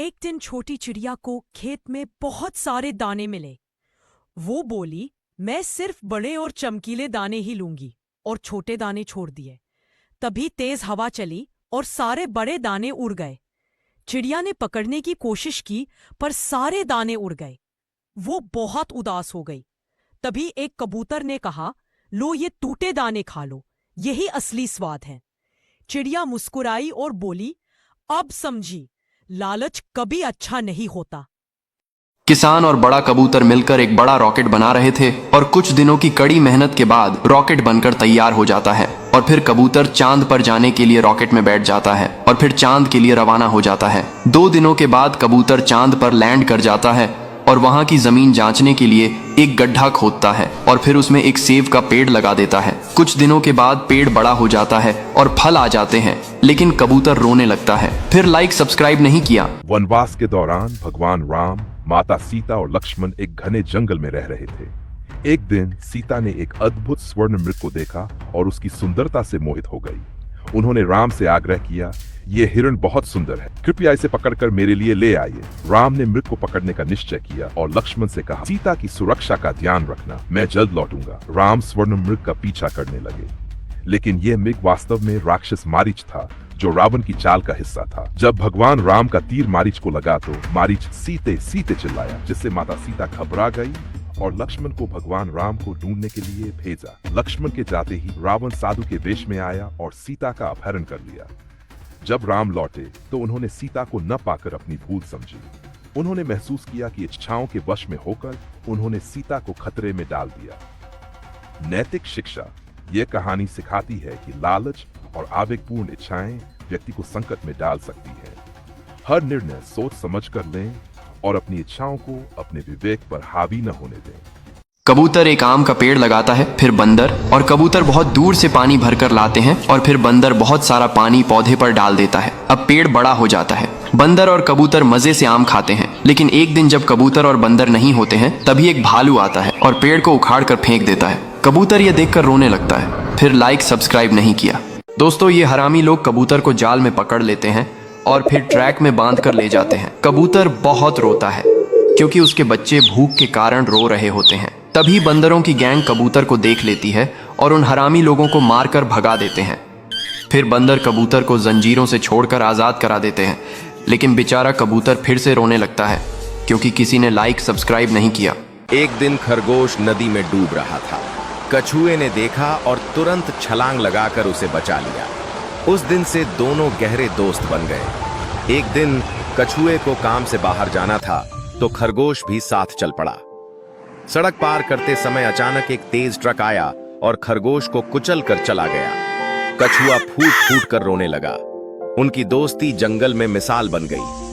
एक दिन छोटी चिड़िया को खेत में बहुत सारे दाने मिले। वो बोली, मैं सिर्फ बड़े और चमकीले दाने ही लूंगी, और छोटे दाने छोड़ दिए। तभी तेज हवा चली और सारे बड़े दाने उड़ गए। चिड़िया ने पकड़ने की कोशिश की, पर सारे दाने उड़ गए। वो बहुत उदास हो गई। तभी एक कबूतर ने कहा, लो ये टूटे दाने खा लो, यही असली स्वाद है। चिड़िया मुस्कुराई और बोली, अब समझी, लालच कभी अच्छा नहीं होता। किसान और बड़ा कबूतर मिलकर एक बड़ा रॉकेट बना रहे थे और कुछ दिनों की कड़ी मेहनत के बाद रॉकेट बनकर तैयार हो जाता है और फिर कबूतर चांद पर जाने के लिए रॉकेट में बैठ जाता है और फिर चांद के लिए रवाना हो जाता है। 2 दिनों के बाद कबूतर चांद पर लैंड कर जाता है और वहां की जमीन जांचने के लिए एक गड्ढा खोदता है और फिर उसमें एक सेब का पेड़ लगा देता है। कुछ दिनों के बाद पेड़ बड़ा हो जाता है और फल आ जाते हैं, लेकिन कबूतर रोने लगता है। फिर लाइक सब्सक्राइब नहीं किया। वनवास के दौरान भगवान राम, माता सीता और लक्ष्मण एक घने जंगल में रह रहे थे। एक दिन सीता ने एक अद्भुत स्वर्ण मृग को देखा और उसकी सुंदरता से मोहित हो गई। उन्होंने राम से आग्रह किया, ये हिरण बहुत सुंदर है, कृपया इसे पकड़कर मेरे लिए ले आइए। राम ने मृग को पकड़ने का निश्चय किया और लक्ष्मण से कहा, सीता की सुरक्षा का ध्यान रखना, मैं जल्द लौटूंगा। राम स्वर्ण मृग का पीछा करने लगे, लेकिन यह मृग वास्तव में राक्षस मारीच था, जो रावण की चाल का हिस्सा था। जब भगवान राम का तीर मारीच को लगा तो मारीच सीते सीते चिल्लाया, जिससे माता सीता घबरा गई और लक्ष्मण को भगवान राम को ढूंढने के लिए भेजा। लक्ष्मण के जाते ही रावण साधु के वेश में आया और सीता का अपहरण कर लिया। जब राम लौटे तो उन्होंने सीता को न पाकर अपनी भूल समझी। उन्होंने महसूस किया कि इच्छाओं के वश में होकर उन्होंने सीता को खतरे में डाल दिया। नैतिक शिक्षा, यह कहानी सिखाती है कि लालच और आवेगपूर्ण इच्छाएं व्यक्ति को संकट में डाल सकती है। हर निर्णय सोच समझ कर लें और अपनी इच्छाओं को अपने विवेक पर हावी न होने दें। कबूतर एक आम का पेड़ लगाता है, फिर बंदर और कबूतर बहुत दूर से पानी भरकर लाते हैं और फिर बंदर बहुत सारा पानी पौधे पर डाल देता है। अब पेड़ बड़ा हो जाता है। बंदर और कबूतर मजे से आम खाते हैं, लेकिन एक दिन जब कबूतर और बंदर नहीं होते हैं, तभी एक भालू आता है और पेड़ को उखाड़ कर फेंक देता है। कबूतर ये देखकर रोने लगता है। फिर लाइक सब्सक्राइब नहीं किया। दोस्तों, ये हरामी लोग कबूतर को जाल में पकड़ लेते हैं और फिर ट्रैक में बांध कर ले जाते हैं। कबूतर बहुत रोता है क्योंकि उसके बच्चे भूख के कारण रो रहे होते हैं। तभी बंदरों की गैंग कबूतर को देख लेती है और उन हरामी लोगों को मारकर भगा देते हैं। फिर बंदर कबूतर को जंजीरों से छोड़कर आज़ाद करा देते हैं, लेकिन बेचारा कबूतर फिर से रोने लगता है क्योंकि किसी ने लाइक सब्सक्राइब नहीं किया। एक दिन खरगोश नदी में डूब रहा था। कछुए ने देखा और तुरंत छलांग लगाकर उसे बचा लिया। उस दिन से दोनों गहरे दोस्त बन गए। एक दिन कछुए को काम से बाहर जाना था तो खरगोश भी साथ चल पड़ा। सड़क पार करते समय अचानक एक तेज ट्रक आया और खरगोश को कुचल कर चला गया। कछुआ फूट फूट कर रोने लगा। उनकी दोस्ती जंगल में मिसाल बन गई।